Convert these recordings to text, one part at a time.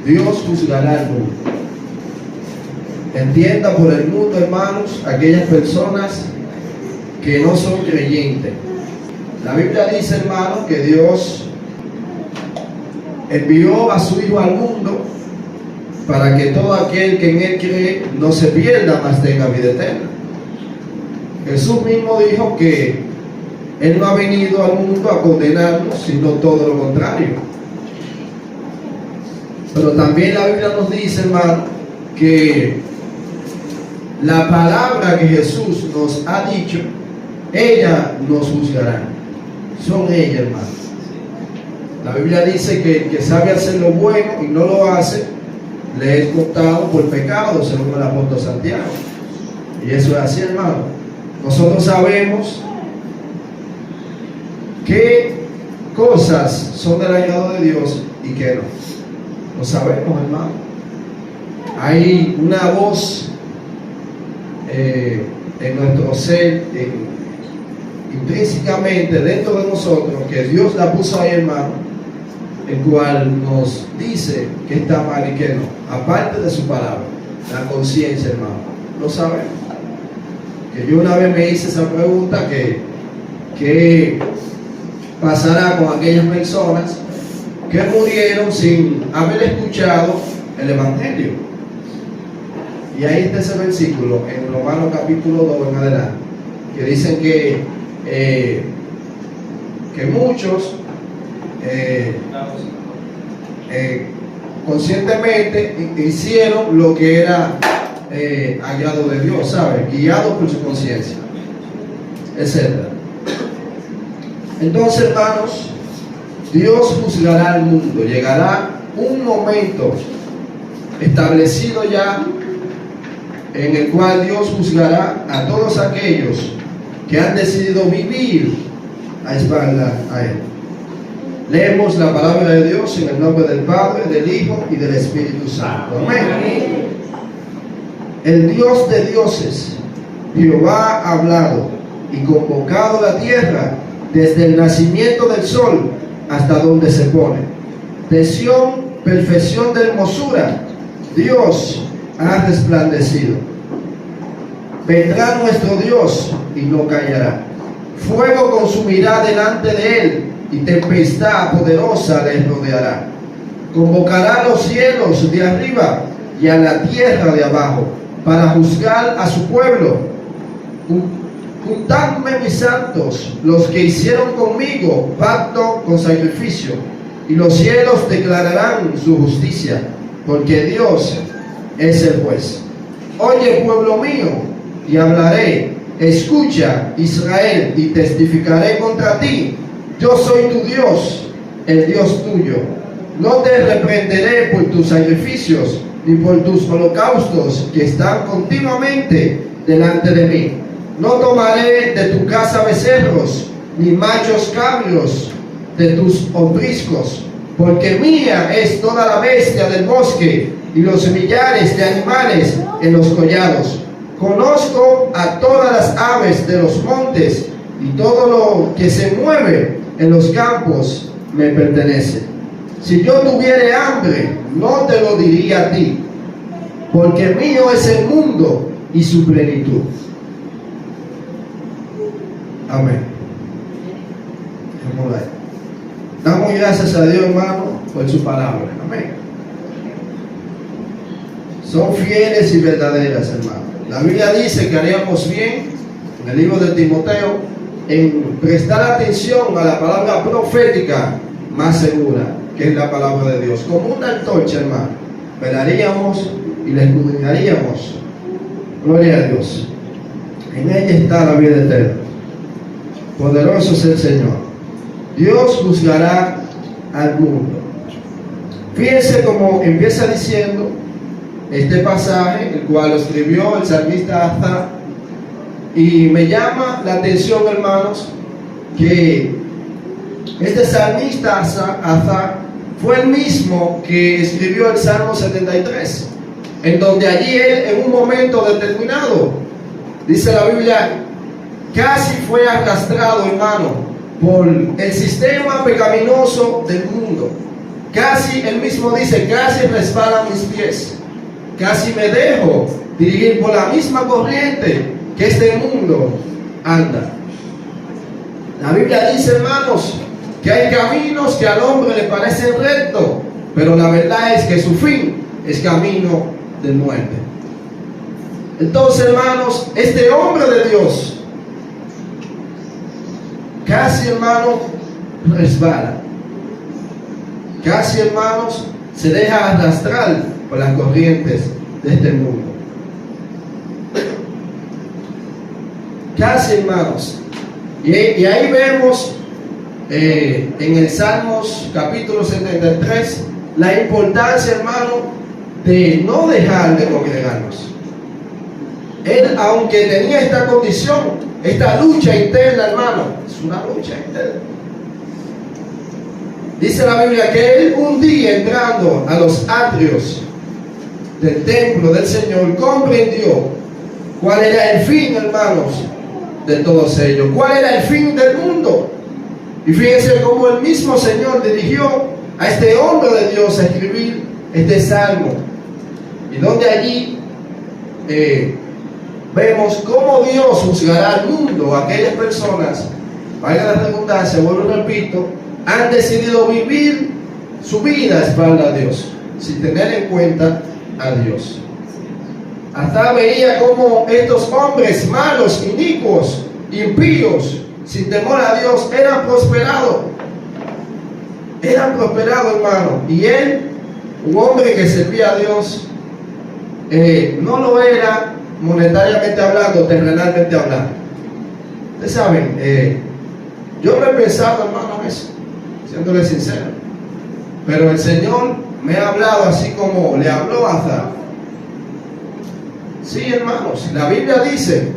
Dios juzgará al mundo. Entienda por el mundo, hermanos, aquellas personas que no son creyentes. La Biblia dice, hermanos, que Dios envió a su Hijo al mundo para que todo aquel que en Él cree no se pierda, mas tenga vida eterna. Jesús mismo dijo que Él no ha venido al mundo a condenarnos, sino todo lo contrario. Pero también la Biblia nos dice, hermano, que la palabra que Jesús nos ha dicho, ella nos juzgará. Son ellas, hermano. La Biblia dice que el que sabe hacer lo bueno y no lo hace, le es contado por pecado, según el apóstol Santiago. Y eso es así, hermano. Nosotros sabemos qué cosas son del agrado de Dios y qué no. Lo sabemos, hermano. Hay una voz en nuestro ser, intrínsecamente dentro de nosotros, que Dios la puso ahí, hermano, el cual nos dice que está mal y que no, aparte de su palabra, la conciencia, hermano. Lo sabemos. Que yo una vez me hice esa pregunta, que pasará con aquellas personas que murieron sin haber escuchado el Evangelio. Y ahí está ese versículo en Romanos capítulo 2 en adelante, que dicen que muchos conscientemente hicieron lo que era agrado de Dios, ¿sabes? Guiados por su conciencia, etc. Entonces, hermanos, Dios juzgará al mundo. Llegará un momento establecido ya en el cual Dios juzgará a todos aquellos que han decidido vivir a espaldas a Él. Leemos la palabra de Dios en el nombre del Padre, del Hijo y del Espíritu Santo. Amén. El Dios de dioses, Jehová, ha hablado y convocado la tierra desde el nacimiento del sol hasta donde se pone. De Sión, perfección de hermosura, Dios ha resplandecido. Vendrá nuestro Dios y no callará. Fuego consumirá delante de él y tempestad poderosa les rodeará. Convocará a los cielos de arriba y a la tierra de abajo para juzgar a su pueblo. Juntadme, mis santos, los que hicieron conmigo pacto con sacrificio, y los cielos declararán su justicia, porque Dios es el juez. Oye, pueblo mío, y hablaré. Escucha, Israel, y testificaré contra ti. Yo soy tu Dios, el Dios tuyo. No te reprenderé por tus sacrificios, ni por tus holocaustos que están continuamente delante de mí. No tomaré de tu casa becerros, ni machos cabríos de tus ombriscos, porque mía es toda la bestia del bosque y los millares de animales en los collados. Conozco a todas las aves de los montes, y todo lo que se mueve en los campos me pertenece. Si yo tuviere hambre, no te lo diría a ti, porque mío es el mundo y su plenitud. Amén. Damos gracias a Dios, hermano, por su palabra. Amén. Son fieles y verdaderas, hermano. La Biblia dice que haríamos bien, en el libro de Timoteo, en prestar atención a la palabra profética más segura, que es la palabra de Dios. Como una antorcha, hermano, velaríamos y la escudriñaríamos. Gloria a Dios. En ella está la vida eterna. Poderoso es el Señor. Dios juzgará al mundo. Fíjense cómo empieza diciendo este pasaje, el cual lo escribió el salmista Asaf. Y me llama la atención, hermanos, que este salmista Asaf fue el mismo que escribió el Salmo 73, en donde allí él, en un momento determinado, dice la Biblia, casi fue arrastrado, hermano, por el sistema pecaminoso del mundo. casi, él mismo dice, casi resbalan mis pies, casi me dejo dirigir por la misma corriente que este mundo anda. La Biblia dice, hermanos, que hay caminos que al hombre le parecen rectos, pero la verdad es que su fin es camino de muerte. Entonces, hermanos, este hombre de Dios casi, hermanos, resbala. Casi, hermanos, se deja arrastrar por las corrientes de este mundo. Casi, hermanos. Y ahí vemos en el Salmos capítulo 73 la importancia, hermano, de no dejar de congregarnos. Él, aunque tenía esta condición, esta lucha interna, hermano, es una lucha interna. Dice la Biblia que él un día, entrando a los atrios del templo del Señor, comprendió cuál era el fin, hermanos, de todos ellos. ¿Cuál era el fin del mundo? Y fíjense cómo el mismo Señor dirigió a este hombre de Dios a escribir este salmo. Y donde allí vemos cómo Dios juzgará al mundo, aquellas personas, valga la redundancia, vuelvo y repito, han decidido vivir su vida a espaldas a Dios, sin tener en cuenta a Dios. Hasta veía cómo estos hombres malos, inicuos, impíos, sin temor a Dios, eran prosperados. Eran prosperados, hermano. Y él, un hombre que servía a Dios, no lo era monetariamente hablando, terrenalmente hablando. Ustedes saben, yo no he pensado, hermano, eso, siéndole sincero. Pero el Señor me ha hablado así como le habló a Azar. Sí, hermanos, la Biblia dice,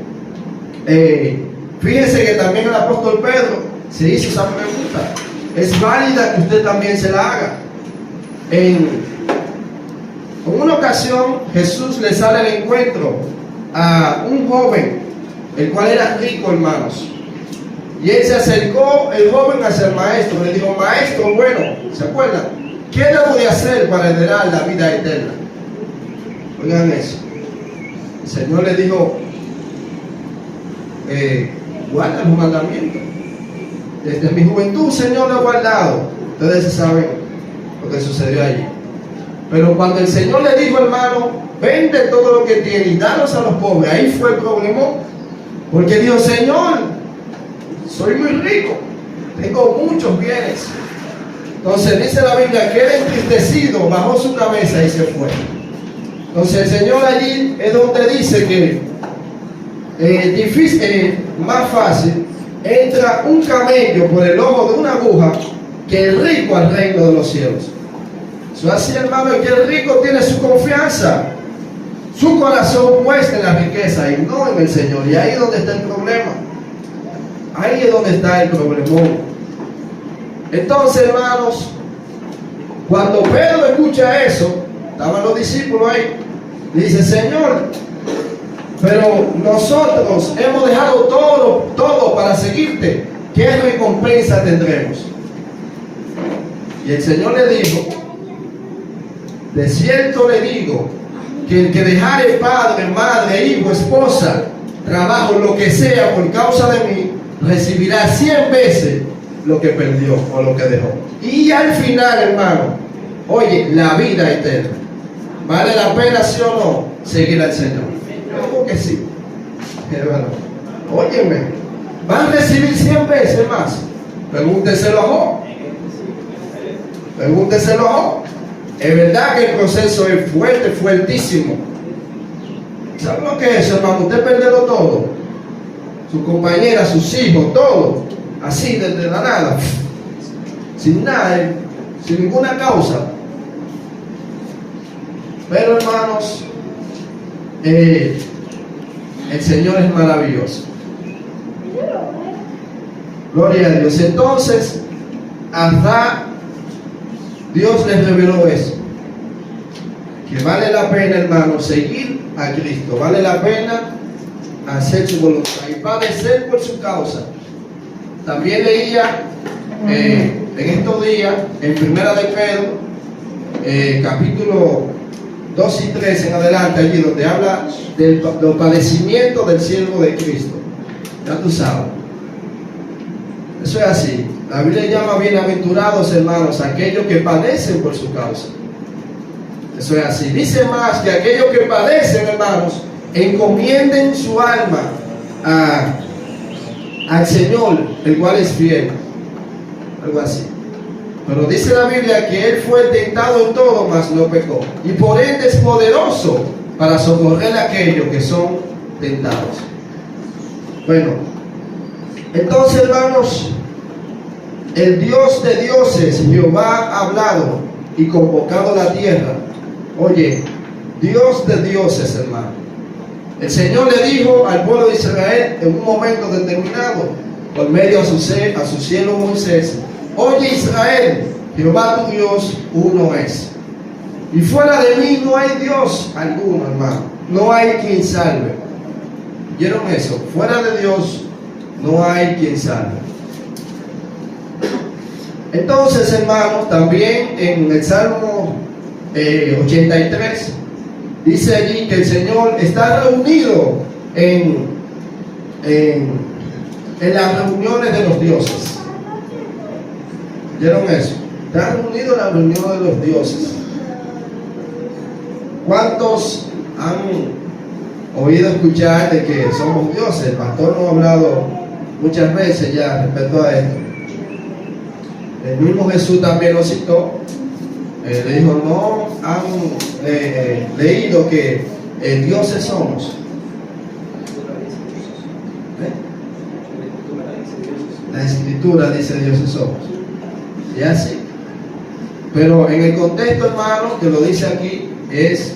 fíjense que también el apóstol Pedro se hizo esa pregunta. Es válida que usted también se la haga. En una ocasión, Jesús le sale al encuentro a un joven, el cual era rico, hermanos. Y él se acercó, el joven, hacia el maestro. Le dijo, maestro, bueno, ¿se acuerdan? ¿Qué debo de hacer para heredar la vida eterna? Oigan eso. El Señor le dijo, guarda los mandamientos. Desde mi juventud, Señor, lo he guardado. Ustedes saben lo que sucedió allí. Pero cuando el Señor le dijo, hermano, vende todo lo que tiene y danos a los pobres, ahí fue el problema. Porque dijo, Señor, soy muy rico, tengo muchos bienes. Entonces dice la Biblia que él, entristecido, bajó su cabeza y se fue. Entonces el Señor allí es donde dice que más fácil entra un camello por el ojo de una aguja que el rico al reino de los cielos. Eso es así, hermano, que el rico tiene su confianza, su corazón puesto en la riqueza y no en el Señor. Y ahí es donde está el problema. Ahí es donde está el problemón. Entonces, hermanos, cuando Pedro escucha eso, estaban los discípulos ahí, dice, Señor, pero nosotros hemos dejado todo para seguirte. ¿Qué recompensa tendremos? Y el Señor le dijo, de cierto le digo, que el que dejare padre, madre, hijo, esposa, trabajo, lo que sea por causa de mí, recibirá 100 veces lo que perdió o lo que dejó. Y al final, hermano, oye, la vida eterna. ¿Vale la pena, sí o no, seguir al Señor? Yo digo que sí. Hermano, óyeme, van a recibir 100 veces más. Pregúnteselo a Job. Pregúnteselo a Job. Es verdad que el proceso es fuerte, fuertísimo. ¿Sabe lo que es eso, hermano? Usted perderlo todo. Su compañera, sus hijos, todo. Así, desde la nada. Sin nada, sin ninguna causa. Pero, hermanos, el Señor es maravilloso. Gloria a Dios. Entonces, hasta Dios les reveló eso. Que vale la pena, hermano, seguir a Cristo. Vale la pena hacer su voluntad y padecer por su causa. También leía en estos días, en Primera de Pedro, capítulo 2 y 3 en adelante, allí donde habla de los padecimientos del siervo de Cristo. Ya tú sabes. Eso es así. La Biblia llama bienaventurados, hermanos, aquellos que padecen por su causa. Eso es así. Dice más que aquellos que padecen, hermanos, encomienden su alma al Señor, el cual es fiel. Algo así. Pero dice la Biblia que Él fue tentado en todo, mas no pecó. Y por ende es poderoso para socorrer a aquellos que son tentados. Bueno, entonces, hermanos, el Dios de dioses, Jehová, ha hablado y convocado la tierra. Oye, Dios de dioses, hermano. El Señor le dijo al pueblo de Israel en un momento determinado, por medio a su siervo Moisés: oye Israel, Jehová tu Dios uno es. Y fuera de mí no hay Dios alguno, hermano. No hay quien salve. ¿Vieron eso? Fuera de Dios no hay quien salve. Entonces, hermanos, también en el Salmo 83 dice allí que el Señor está reunido en las reuniones de los dioses. ¿Vieron eso? Está reunido en la reunión de los dioses. ¿Cuántos han oído escuchar de que somos dioses? El pastor nos ha hablado muchas veces ya respecto a esto. El mismo Jesús también lo citó. Le dijo: no han leído que dioses somos. La Escritura dice dioses somos. Y así. Pero en el contexto, hermano, que lo dice aquí, es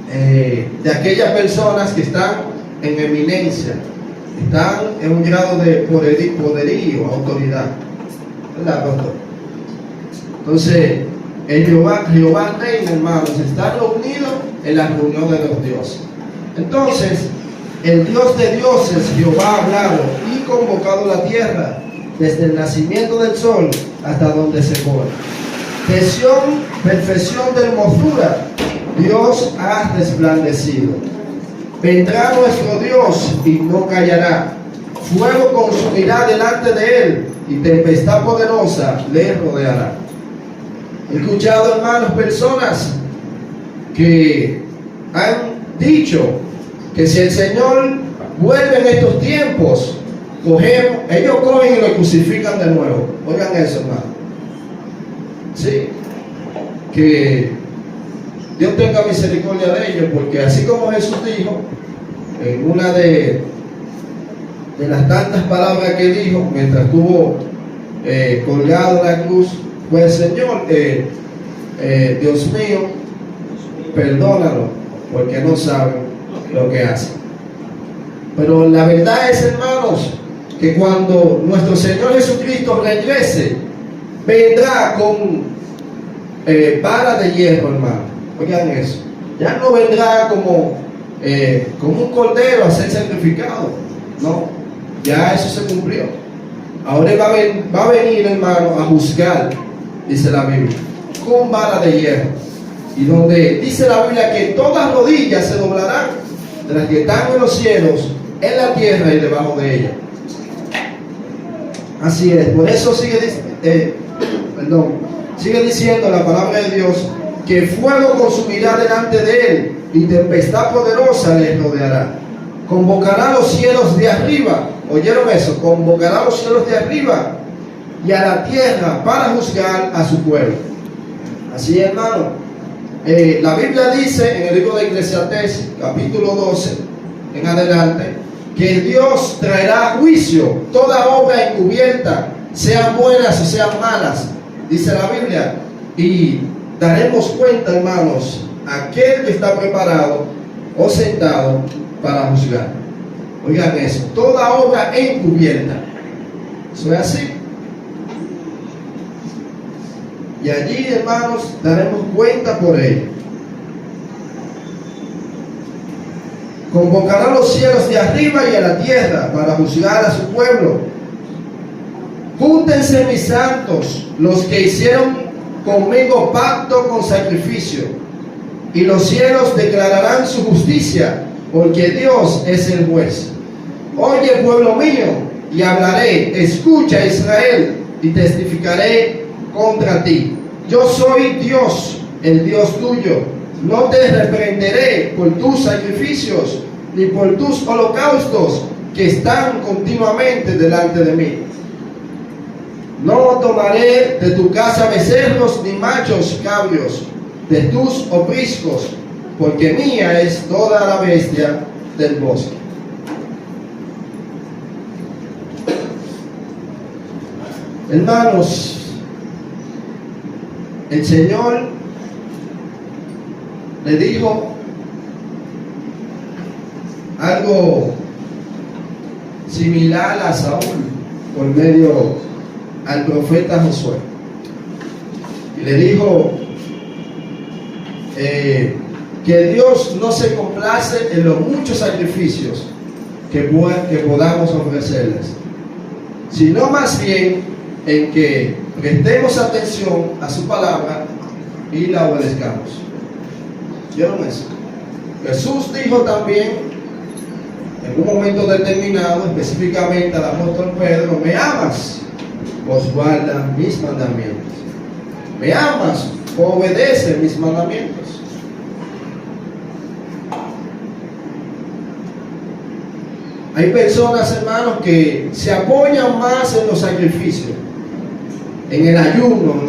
de aquellas personas que están en eminencia, están en un grado de poderío, autoridad. ¿Verdad, pastor? Entonces, el Jehová reina, hermanos, está reunido en la reunión de los dioses. Entonces, el Dios de dioses, Jehová, ha hablado y convocado la tierra desde el nacimiento del sol hasta donde se pone. Perfección de hermosura, Dios ha resplandecido. Vendrá nuestro Dios y no callará. Fuego consumirá delante de él y tempestad poderosa le rodeará. He escuchado, hermanos, personas que han dicho que si el Señor vuelve en estos tiempos, ellos cogen y lo crucifican de nuevo. Oigan eso, hermano. Sí, que Dios tenga misericordia de ellos, porque así como Jesús dijo en una de las tantas palabras que dijo mientras estuvo colgado en la cruz, pues: Señor, Dios mío, perdónalo, porque no saben lo que hacen. Pero la verdad es, hermanos, que cuando nuestro Señor Jesucristo regrese, vendrá con vara de hierro, hermano. Oigan eso. Ya no vendrá como un cordero a ser sacrificado. No, ya eso se cumplió. Ahora va a venir, hermano, a juzgar, dice la Biblia, con vara de hierro. Y donde dice la Biblia que todas rodillas se doblarán, de las que están en los cielos, en la tierra y debajo de ella. Así es. Por eso sigue diciendo la palabra de Dios que fuego consumirá delante de él y tempestad poderosa le rodeará. Convocará los cielos de arriba. ¿Oyeron eso? Convocará los cielos de arriba y a la tierra para juzgar a su pueblo. Así, hermano. La Biblia dice en el libro de Eclesiastés, capítulo 12 en adelante, que Dios traerá juicio toda obra encubierta, sean buenas o sean malas, dice la Biblia, y daremos cuenta, hermanos, a aquel que está preparado o sentado para juzgar. Oigan eso, toda obra encubierta. Eso es así. Y allí, hermanos, daremos cuenta por ello. Convocará los cielos de arriba y a la tierra para juzgar a su pueblo. Júntense mis santos, los que hicieron conmigo pacto con sacrificio, y los cielos declararán su justicia, porque Dios es el juez. Oye, pueblo mío, y hablaré, escucha, Israel, y testificaré contra ti. Yo soy Dios, el Dios tuyo. No te reprenderé por tus sacrificios, ni por tus holocaustos que están continuamente delante de mí. No tomaré de tu casa becerros ni machos cabríos de tus opriscos, porque mía es toda la bestia del bosque. Hermanos, el Señor le dijo algo similar a Saúl por medio al profeta Josué, y le dijo que Dios no se complace en los muchos sacrificios que podamos ofrecerles, sino más bien en que prestemos atención a su palabra y la obedezcamos. ¿Vieron eso? Jesús dijo también en un momento determinado, específicamente al apóstol Pedro: ¿me amas? Pues guarda mis mandamientos. ¿Me amas? Obedece mis mandamientos. Hay personas, hermanos, que se apoyan más en los sacrificios, en el ayuno,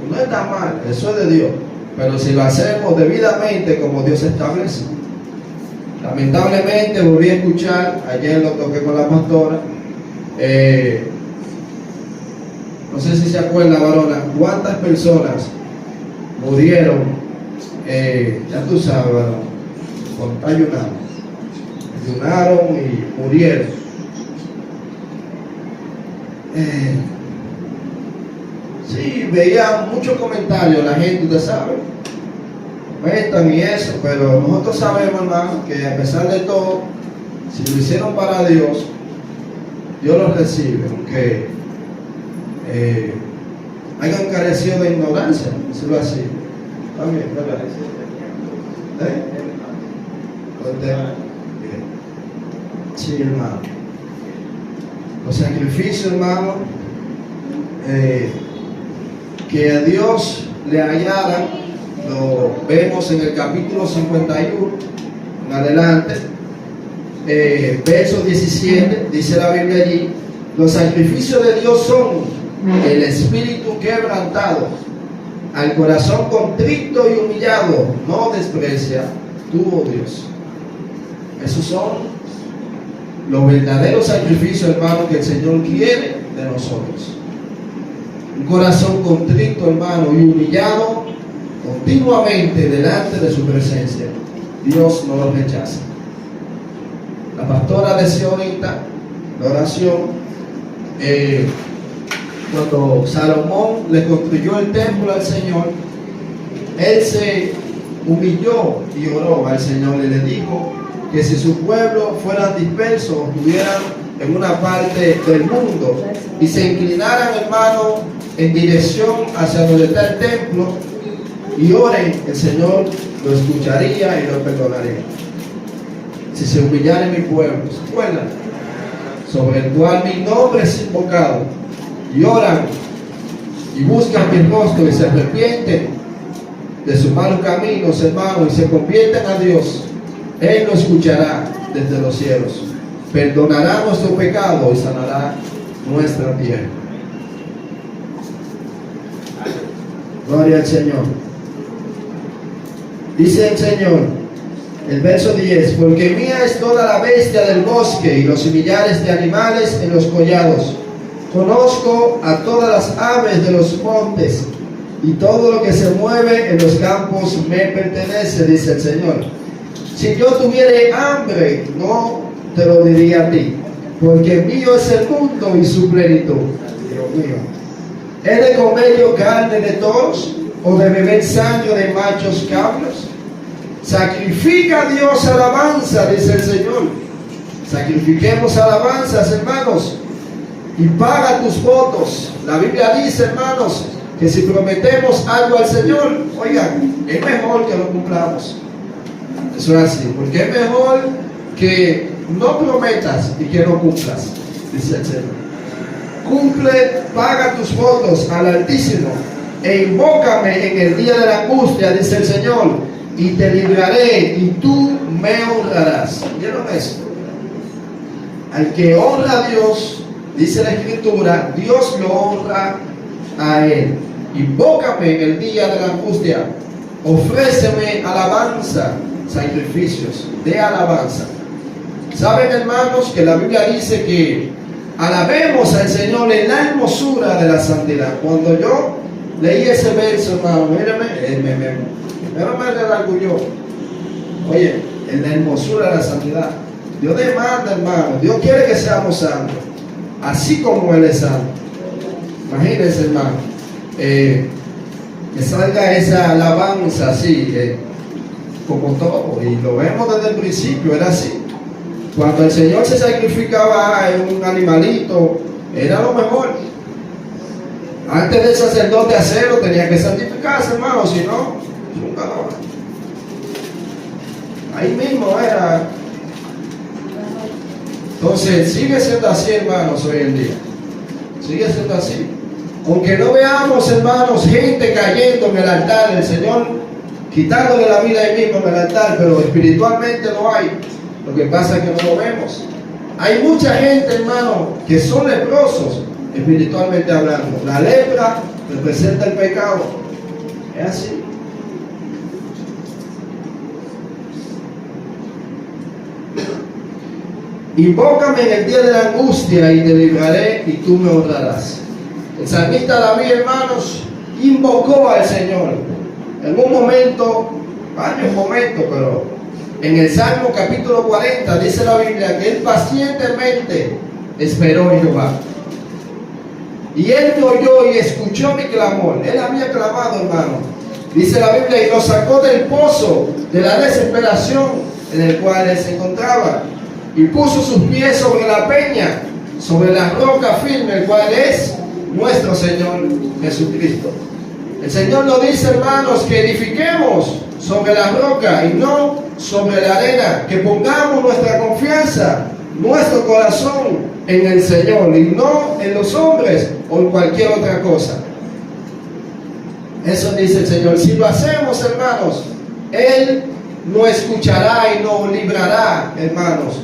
no está mal, eso es de Dios, pero si lo hacemos debidamente como Dios establece. Lamentablemente volví a escuchar, ayer lo toqué con la pastora, no sé si se acuerda, varona, cuántas personas murieron, ya tú sabes, varona, por ayunaron y murieron. Sí, veía muchos comentarios, la gente, usted sabe, comentan y eso, pero nosotros sabemos, hermano, que a pesar de todo, si lo hicieron para Dios, Dios lo recibe, aunque hayan carecido de ignorancia, decirlo así. También, ¿verdad? Sí, hermano. Los sacrificios, hermano, que a Dios le agradan, lo vemos en el capítulo 51 en adelante, verso 17, dice la Biblia allí: los sacrificios de Dios son el espíritu quebrantado, al corazón contrito y humillado no desprecia tu, oh Dios. Esos son los verdaderos sacrificios, hermano, que el Señor quiere de nosotros. Un corazón contrito, hermano, y humillado continuamente delante de su presencia. Dios no lo rechaza. La pastora decía ahorita, la oración, cuando Salomón le construyó el templo al Señor, él se humilló y oró al Señor y le dijo que si su pueblo fueran dispersos, estuvieran en una parte del mundo y se inclinaran, hermano, en dirección hacia donde está el templo y oren, el Señor lo escucharía y lo perdonaría. Si se humillara mi pueblo, ¿se acuerdan? Sobre el cual mi nombre es invocado, y oran y buscan mi rostro y se arrepienten de sus malos caminos, hermanos, y se convierten a Dios, Él lo escuchará desde los cielos, perdonará nuestro pecado y sanará nuestra tierra. Gloria al Señor. Dice el Señor, el verso 10: porque mía es toda la bestia del bosque y los millares de animales en los collados. Conozco a todas las aves de los montes, y todo lo que se mueve en los campos me pertenece, dice el Señor. Si yo tuviera hambre, no te lo diría a ti, porque mío es el mundo y su plenitud. Dios mío. ¿He de comer yo carne de toros o de beber sangre de machos cabros? Sacrifica a Dios alabanza, dice el Señor. Sacrifiquemos alabanzas, hermanos, y paga tus votos. La Biblia dice, hermanos, que si prometemos algo al Señor, oigan, es mejor que lo cumplamos. Eso es así, porque es mejor que no prometas y que no cumplas, dice el Señor. Cumple, paga tus votos al Altísimo e invócame en el día de la angustia, dice el Señor, y te libraré y tú me honrarás. ¿Vieron eso? Al que honra a Dios, dice la Escritura, Dios lo honra a él. Invócame en el día de la angustia, ofréceme alabanza, sacrificios de alabanza. Saben, hermanos, que la Biblia dice que alabemos al Señor en la hermosura de la santidad. Cuando yo leí ese verso, hermano, me redarguyó. Oye, en la hermosura de la santidad, Dios demanda, hermano, Dios quiere que seamos santos, así como Él es santo. Imagínense, hermano, que salga esa alabanza así, como todo, y lo vemos desde el principio, era así. Cuando el Señor se sacrificaba en un animalito, era lo mejor. Antes del sacerdote hacerlo, tenía que santificarse, hermano, si no, nunca lo. Ahí mismo era. Entonces, sigue siendo así, hermanos, hoy en día. Sigue siendo así. Aunque no veamos, hermanos, gente cayendo en el altar del Señor, quitándole la vida ahí mismo en el altar, pero espiritualmente no hay. Lo que pasa es que no lo vemos. Hay mucha gente, hermano, que son leprosos, espiritualmente hablando. La lepra representa el pecado. Es así. Invócame en el día de la angustia y te libraré y tú me honrarás. El salmista David, hermanos, invocó al Señor. En un momento, varios momentos, pero en el Salmo capítulo 40 dice la Biblia que él pacientemente esperó en Jehová. Y él me oyó y escuchó mi clamor. Él había clamado, hermano. Dice la Biblia, y lo sacó del pozo de la desesperación en el cual él se encontraba. Y puso sus pies sobre la peña, sobre la roca firme, el cual es nuestro Señor Jesucristo. El Señor nos dice, hermanos, que edifiquemos sobre la roca y no sobre la arena, que pongamos nuestra confianza, nuestro corazón en el Señor y no en los hombres o en cualquier otra cosa. Eso dice el Señor. Si lo hacemos, hermanos, Él nos escuchará y nos librará, hermanos,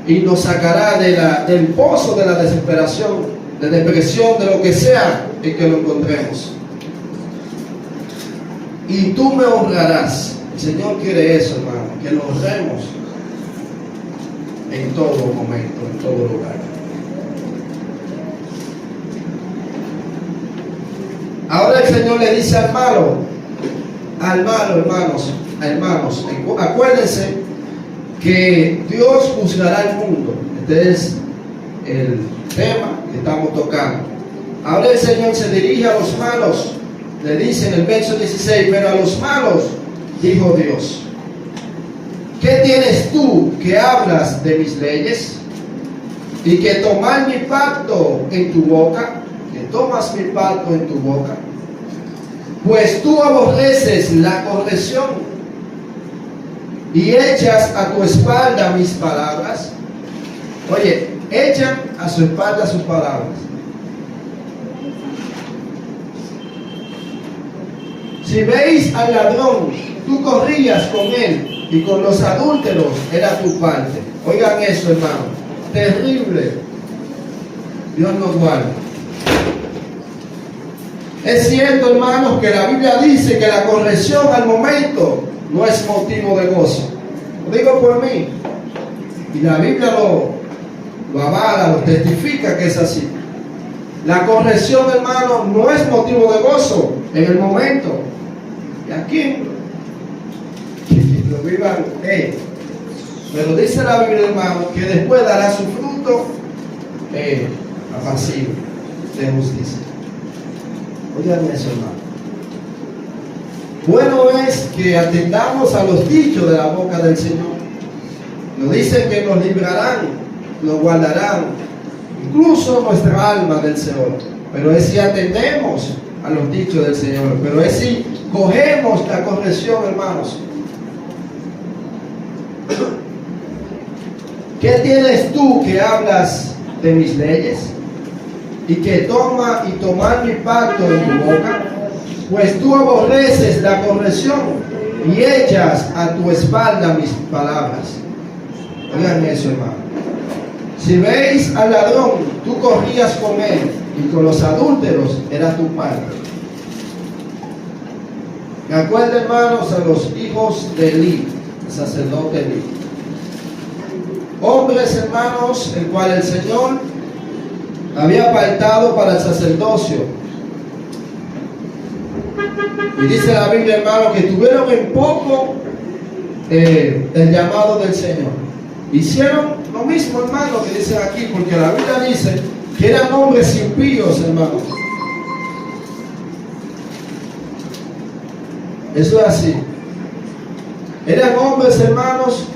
y nos sacará del pozo de la desesperación, de depresión, de lo que sea en que lo encontremos. Y tú me honrarás. El Señor quiere eso, hermano, que lo honremos en todo momento, en todo lugar. Ahora el Señor le dice al malo, hermanos, acuérdense que Dios juzgará el mundo. Este es el tema que estamos tocando. Ahora el Señor se dirige a los malos. Le dice en el verso 16, pero a los malos dijo Dios, ¿qué tienes tú que hablas de mis leyes? Y que tomar mi pacto en tu boca, que tomas mi pacto en tu boca, pues tú aborreces la corrección y echas a tu espalda mis palabras. Oye, echan a su espalda sus palabras. Si veis al ladrón, tú corrías con él, y con los adúlteros era tu parte. Oigan eso, hermano, terrible. Dios nos guarde. Es cierto, hermanos, que la Biblia dice que la corrección al momento no es motivo de gozo. Lo digo por mí. Y la Biblia lo avala, lo testifica que es así. La corrección, hermano, no es motivo de gozo en el momento. Y aquí lo vivan pero dice la Biblia, hermano, que después dará su fruto apacible de justicia. Oigan eso, hermano. Bueno es que atendamos a los dichos de la boca del Señor. Nos dicen que nos librarán, nos guardarán, incluso nuestra alma del Señor. Pero es si atendemos a los dichos del Señor, pero es si cogemos la corrección, hermanos. ¿Qué tienes tú que hablas de mis leyes y que tomar mi pacto en tu boca? Pues tú aborreces la corrección y echas a tu espalda mis palabras. Oigan eso, hermano. Si veis al ladrón, tú corrías con él, y con los adúlteros era tu parte. Me acuerdo, hermanos, a los hijos de Elí, el sacerdote Elí. Hombres, hermanos, el cual el Señor había apartado para el sacerdocio. Y dice la Biblia, hermano, que tuvieron en poco el llamado del Señor. Hicieron lo mismo, hermano, que dice aquí, porque la Biblia dice que eran hombres impíos, hermano. Eso es así. Eran hombres, hermanos,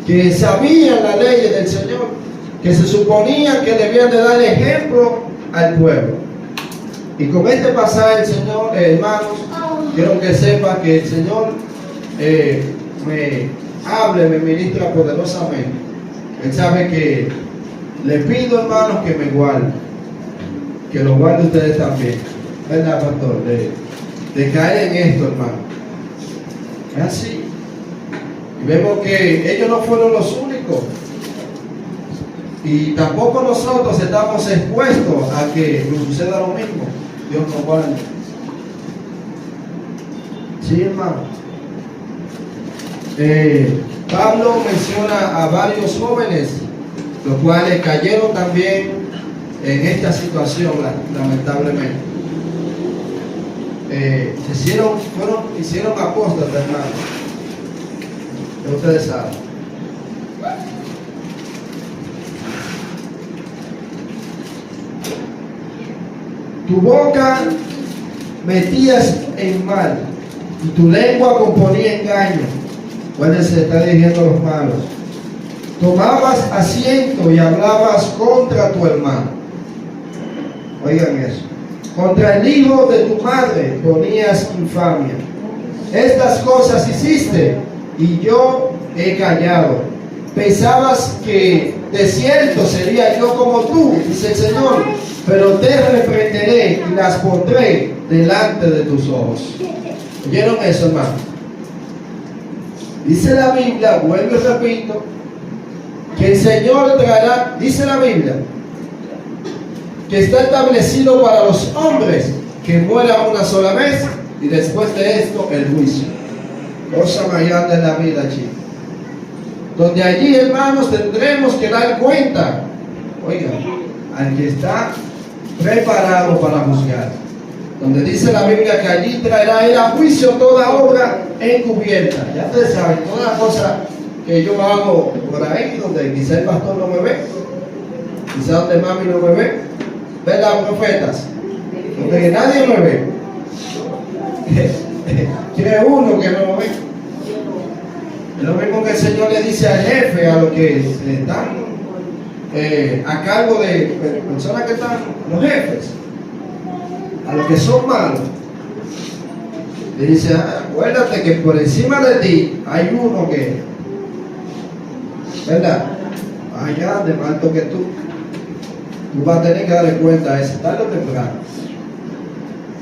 que sabían la ley del Señor, que se suponía que debían de dar ejemplo al pueblo. Y con este pasaje, el Señor, hermanos, quiero que sepa que el Señor me hable, me ministra poderosamente. Él sabe que le pido, hermanos, que me guarde, que lo guarde ustedes también, ¿verdad, pastor? De caer en esto, hermano. Es así. Y vemos que ellos no fueron los únicos. Y tampoco nosotros estamos expuestos a que nos suceda lo mismo. Dios nos guarde. Sí, hermano. Pablo menciona a varios jóvenes, los cuales cayeron también en esta situación, lamentablemente. Hicieron apóstatas, hermano. Ustedes saben. Tu boca metías en mal y tu lengua componía engaño. Acuérdense, está dirigiendo a los malos. Tomabas asiento y hablabas contra tu hermano. Oigan eso. Contra el hijo de tu madre ponías infamia. Estas cosas hiciste y yo he callado. Pensabas que de cierto sería yo como tú, dice el Señor, pero te reprenderé y las pondré delante de tus ojos. ¿Oyeron eso, hermano? Dice la Biblia, vuelvo y repito, que el Señor traerá, dice la Biblia, que está establecido para los hombres que mueran una sola vez y después de esto el juicio. Cosa mayor de la vida, chicos. Donde allí, hermanos, tendremos que dar cuenta, oigan, al que está preparado para juzgar. Donde dice la Biblia que allí traerá él a juicio toda obra encubierta. Ya ustedes saben, toda la cosa que yo hago por ahí, donde quizá el pastor no me ve, quizá donde mami no me ve, ¿verdad, profetas? Donde nadie me ve. Tiene uno que no lo ve. Es lo mismo que el Señor le dice al jefe, a los que están a cargo de personas que están, los jefes, a los que son malos. Le dice, acuérdate que por encima de ti hay uno que, ¿verdad? Allá de más alto que tú. Tú vas a tener que darle cuenta a ese tarde o temprano.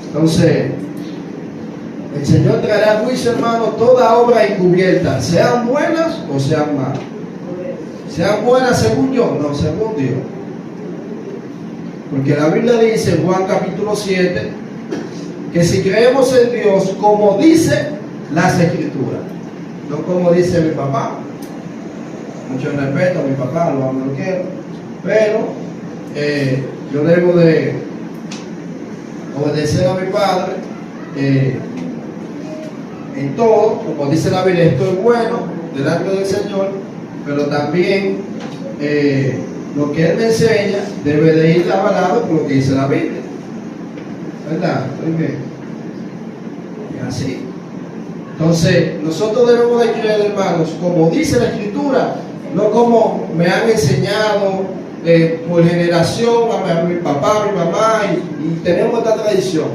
Entonces, el Señor traerá juicio, hermano, toda obra encubierta, sean buenas o sean malas. Sean buenas según yo, no según Dios. Porque la Biblia dice en Juan capítulo 7 que si creemos en Dios como dice las Escrituras, no como dice mi papá. Mucho respeto a mi papá, lo amo, lo quiero, pero yo debo de obedecer a mi padre en todo, como dice la Biblia, estoy bueno delante del Señor, pero también lo que Él me enseña debe de ir avalado por lo que dice la Biblia, ¿verdad? Muy bien. Y así. Entonces, nosotros debemos de creer, hermanos, como dice la Escritura, no como me han enseñado por generación a mi papá, a mi mamá, y tenemos esta tradición.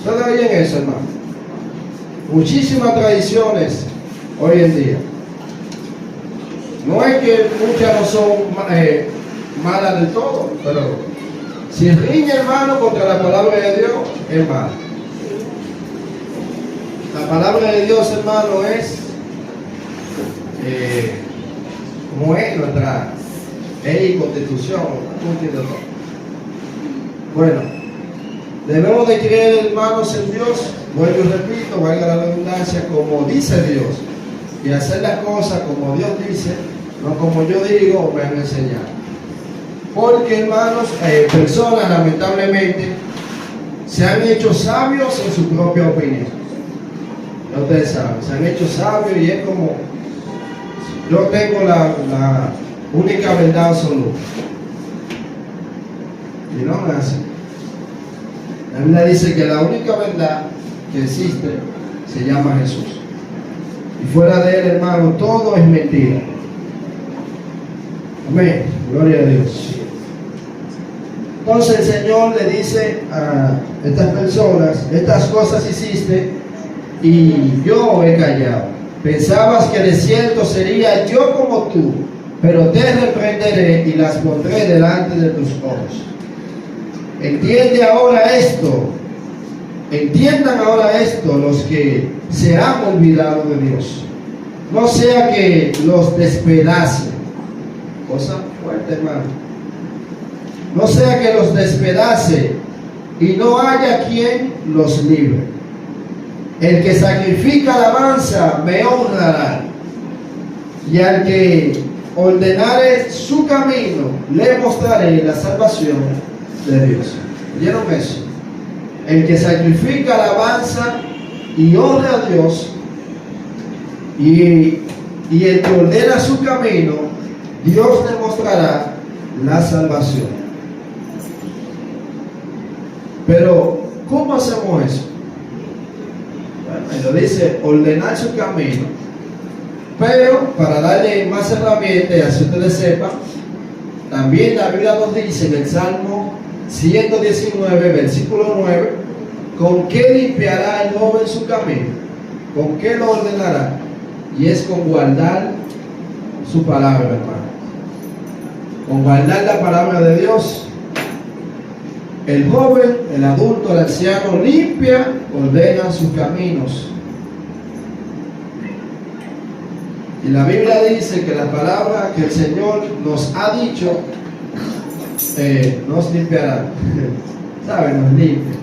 ¿Ustedes oyen eso, hermano? Muchísimas tradiciones hoy en día. No es que muchas no son malas del todo, pero si riñe, hermano, contra la palabra de Dios, es malo. La palabra de Dios, hermano, es como es nuestra ley y constitución. Bueno, debemos de creer, hermanos, en Dios, vuelvo y repito, valga la redundancia, como dice Dios, y hacer las cosas como Dios dice, no como yo digo o me han enseñado. Porque, hermanos, personas lamentablemente se han hecho sabios en su propia opinión. Ya ustedes saben, se han hecho sabios y es como, yo tengo la única verdad absoluta. Y no es así. La Biblia dice que la única verdad que existe se llama Jesús. Y fuera de él, hermano, todo es mentira. Amén. Gloria a Dios. Entonces el Señor le dice a estas personas: estas cosas hiciste y yo he callado. Pensabas que de cierto sería yo como tú, pero te reprenderé y las pondré delante de tus ojos. Entiende ahora esto. Entiendan ahora esto los que se han olvidado de Dios. No sea que los despedace. Cosa fuerte, hermano. No sea que los despedace y no haya quien los libre. El que sacrifica alabanza me honrará, y al que ordenare su camino le mostraré la salvación de Dios. ¿Oyeron eso? El que sacrifica alabanza y honra a Dios, y el que ordena su camino, Dios le mostrará la salvación. Pero, ¿cómo hacemos eso? Bueno, lo dice, ordenar su camino. Pero, para darle más herramientas, y así ustedes sepan, también la Biblia nos dice en el Salmo 119, versículo 9, ¿con qué limpiará el joven su camino? ¿Con qué lo ordenará? Y es con guardar su palabra, hermano. Con guardar la palabra de Dios. El joven, el adulto, el anciano limpia, ordena sus caminos. Y la Biblia dice que la palabra que el Señor nos ha dicho nos limpiará. ¿Saben? Nos limpia.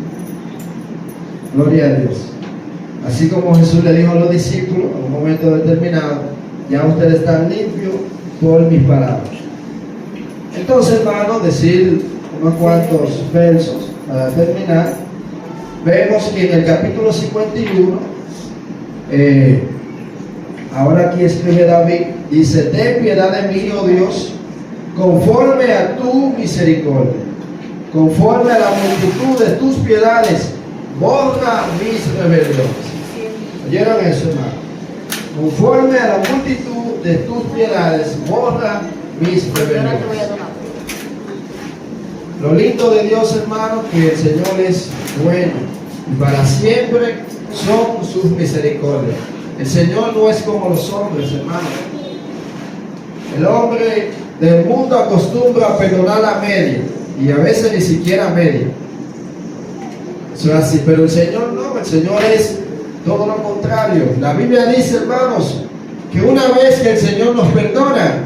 Gloria a Dios. Así como Jesús le dijo a los discípulos en un momento determinado: ya ustedes están limpios por mis palabras. Entonces, hermano, decir unos cuantos versos para terminar. Vemos que en el capítulo 51, ahora aquí escribe David, dice: ten piedad de mí, oh Dios, conforme a tu misericordia, conforme a la multitud de tus piedades, borra mis rebeliones. ¿Oyeron eso, hermano? Conforme a la multitud de tus piedades, borra mis rebeliones. Lo lindo de Dios, hermano, que el Señor es bueno y para siempre son sus misericordias. El Señor no es como los hombres, hermano. El hombre del mundo acostumbra a perdonar a media, y a veces ni siquiera a media. Eso es así, pero el Señor no, el Señor es todo lo contrario. La Biblia dice, hermanos, que una vez que el Señor nos perdona,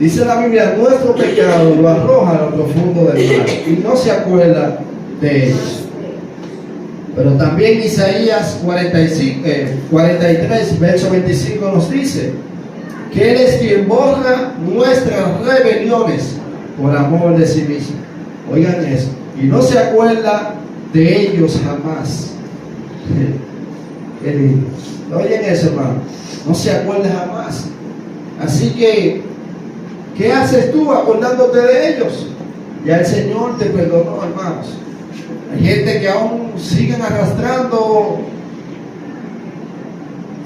dice la Biblia, nuestro pecado lo arroja a lo profundo del mar y no se acuerda de ellos. Pero también Isaías 43, verso 25 nos dice que Él es quien borra nuestras rebeliones por amor de sí mismo. Oigan eso. Y no se acuerda de ellos jamás. Qué lindo. Oigan eso, hermano. No se acuerda jamás. Así que, ¿qué haces tú acordándote de ellos? Ya el Señor te perdonó, hermanos. Hay gente que aún siguen arrastrando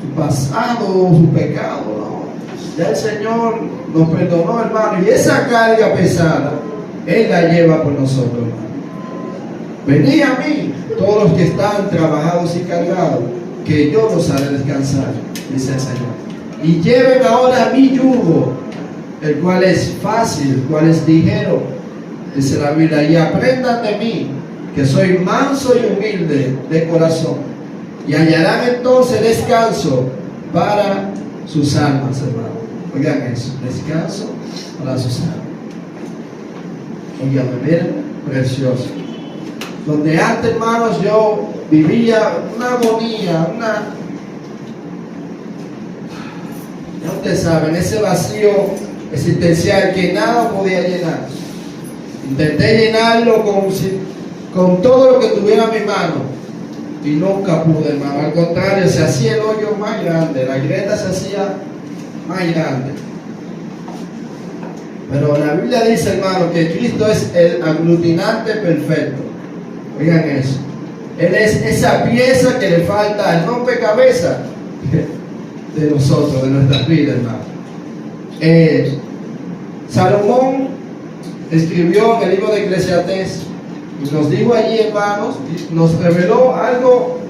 su pasado, su pecado, ¿no? Ya el Señor nos perdonó, hermano, y esa carga pesada Él la lleva por nosotros, hermano. venid a mí, todos los que están trabajados y cargados, que yo los haré descansar, dice el Señor. Y lleven ahora mi yugo, el cual es fácil, el cual es ligero, dice la Biblia, y aprendan de mí, que soy manso y humilde de corazón, y hallarán entonces descanso para sus almas, hermano. Oigan eso, descanso para sus almas. Oigan, miren, precioso. Donde antes, hermanos, yo vivía una agonía, ya ustedes saben, ese vacío existencial que nada podía llenar. Intenté llenarlo con todo lo que tuviera en mi mano y nunca pude, hermano. Al contrario, se hacía el hoyo más grande, la grieta se hacía más grande. Pero la Biblia dice, hermano, que Cristo es el aglutinante perfecto. Oigan eso. Él es esa pieza que le falta al rompecabezas de nosotros, de nuestras vidas, hermano. Salomón escribió en el libro de Eclesiastés y nos dijo allí, hermanos, nos reveló algo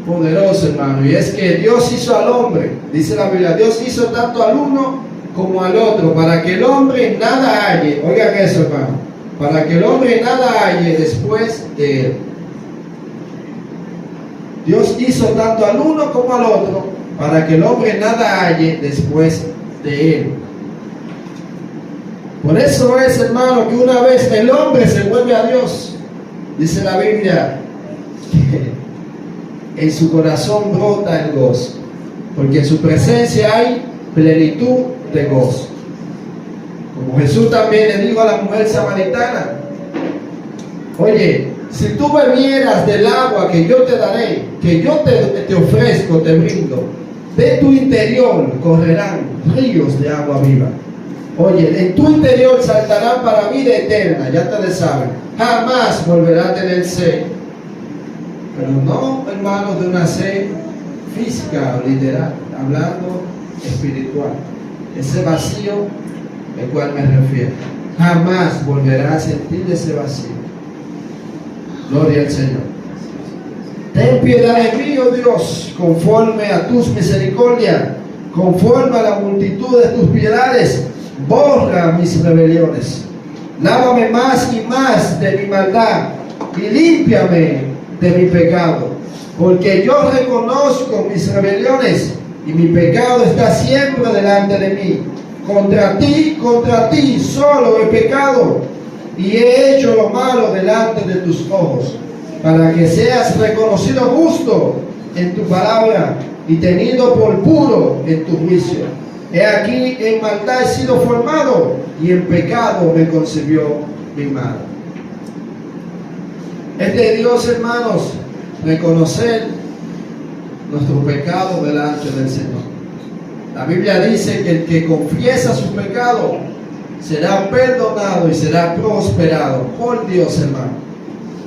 poderoso, hermano, y es que Dios hizo al hombre, dice la Biblia, Dios hizo tanto al uno como al otro, para que el hombre nada halle. Oigan eso, hermano, para que el hombre nada halle después de él. Dios hizo tanto al uno como al otro, para que el hombre nada halle después de él. Por eso es, hermano, que una vez el hombre se vuelve a Dios, dice la Biblia, que en su corazón brota el gozo, porque en su presencia hay plenitud de gozo. Como Jesús también le dijo a la mujer samaritana, oye, si tú bebieras del agua que yo te daré, que yo te ofrezco, te brindo, de tu interior correrán ríos de agua viva. Oye, en tu interior saltarán para vida eterna, ya te lo saben, jamás volverá a tener sed. Pero no, hermanos, de una sed física o literal, hablando espiritual. Ese vacío al cual me refiero, jamás volverá a sentir ese vacío. Gloria al Señor. Ten piedad de mí, oh Dios, conforme a tus misericordias, conforme a la multitud de tus piedades, borra mis rebeliones. Lávame más y más de mi maldad y límpiame de mi pecado, porque yo reconozco mis rebeliones y mi pecado está siempre delante de mí. Contra ti solo he pecado y he hecho lo malo delante de tus ojos, para que seas reconocido justo en tu palabra y tenido por puro en tu juicio. He aquí, en maldad he sido formado y en pecado me concibió mi madre. Es de Dios, hermanos, reconocer nuestro pecado delante del Señor. La Biblia dice que el que confiesa su pecado será perdonado y será prosperado por Dios, hermano.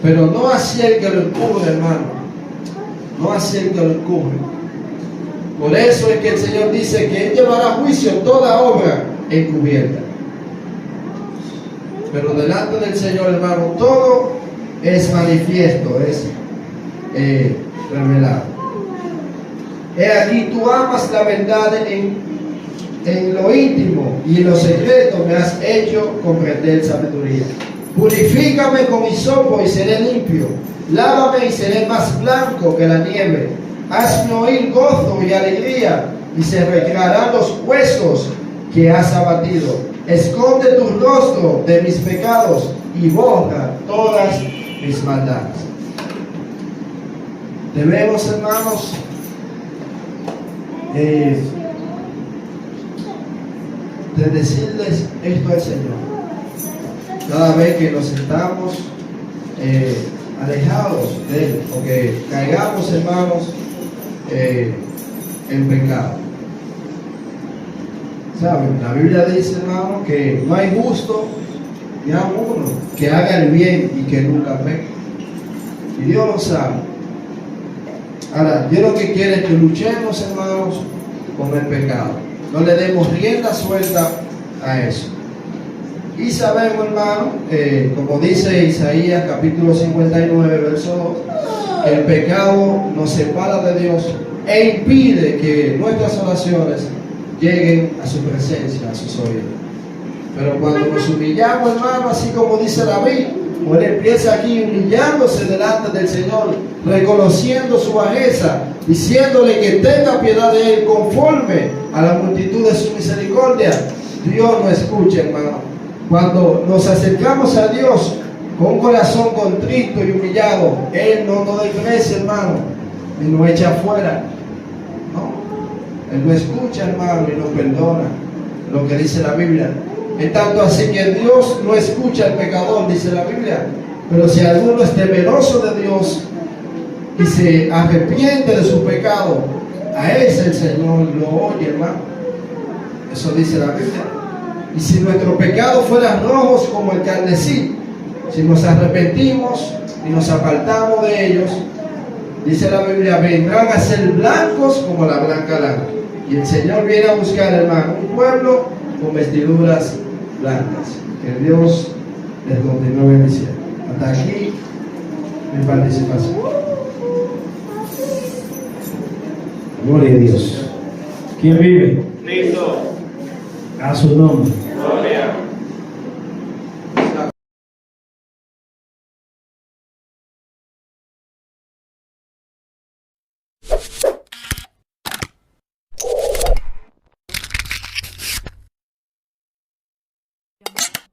Pero no así el que lo encubre, hermano. No así el que lo encubre. Por eso es que el Señor dice que Él llevará a juicio toda obra encubierta. Pero delante del Señor, hermano, todo es manifiesto, es revelado. He aquí, tú amas la verdad en lo íntimo y en lo secreto me has hecho comprender sabiduría. Purifícame con hisopo y seré limpio. Lávame y seré más blanco que la nieve. Hazme oír gozo y alegría y se recrearán los huesos que has abatido. Esconde tu rostro de mis pecados y borra todas mis maldades. Debemos, hermanos, de decirles esto al Señor cada vez que nos sentamos alejados de Él o que caigamos, hermanos, en pecado. ¿Saben? La Biblia dice, hermano, que no hay justo ni a uno que haga el bien y que nunca peque. Y Dios lo sabe. Ahora, Dios lo que quiere es que luchemos, hermanos, con el pecado. No le demos rienda suelta a eso. Y sabemos, hermano, como dice Isaías capítulo 59, verso 2, que el pecado nos separa de Dios e impide que nuestras oraciones lleguen a su presencia, a sus oídos. Pero cuando nos humillamos, hermano, así como dice David, él empieza aquí humillándose delante del Señor, reconociendo su bajeza, diciéndole que tenga piedad de él conforme a la multitud de su misericordia. Dios nos escucha, hermano. Cuando nos acercamos a Dios con un corazón contrito y humillado, Él no nos desprecia, hermano, y nos echa afuera. No, Él nos escucha, hermano, y nos perdona, lo que dice la Biblia. Es tanto así que Dios no escucha al pecador, dice la Biblia. Pero si alguno es temeroso de Dios y se arrepiente de su pecado, a ese el Señor lo oye, hermano. Eso dice la Biblia. Y si nuestros pecados fueran rojos como el carmesí, si nos arrepentimos y nos apartamos de ellos, dice la Biblia, vendrán a ser blancos como la blanca lana. Y el Señor viene a buscar, hermano, un pueblo con vestiduras blancas. Que Dios les continúe bendiciendo. Hasta aquí mi participación. Gloria a Dios. ¿Quién vive? Cristo. A su nombre. Gloria.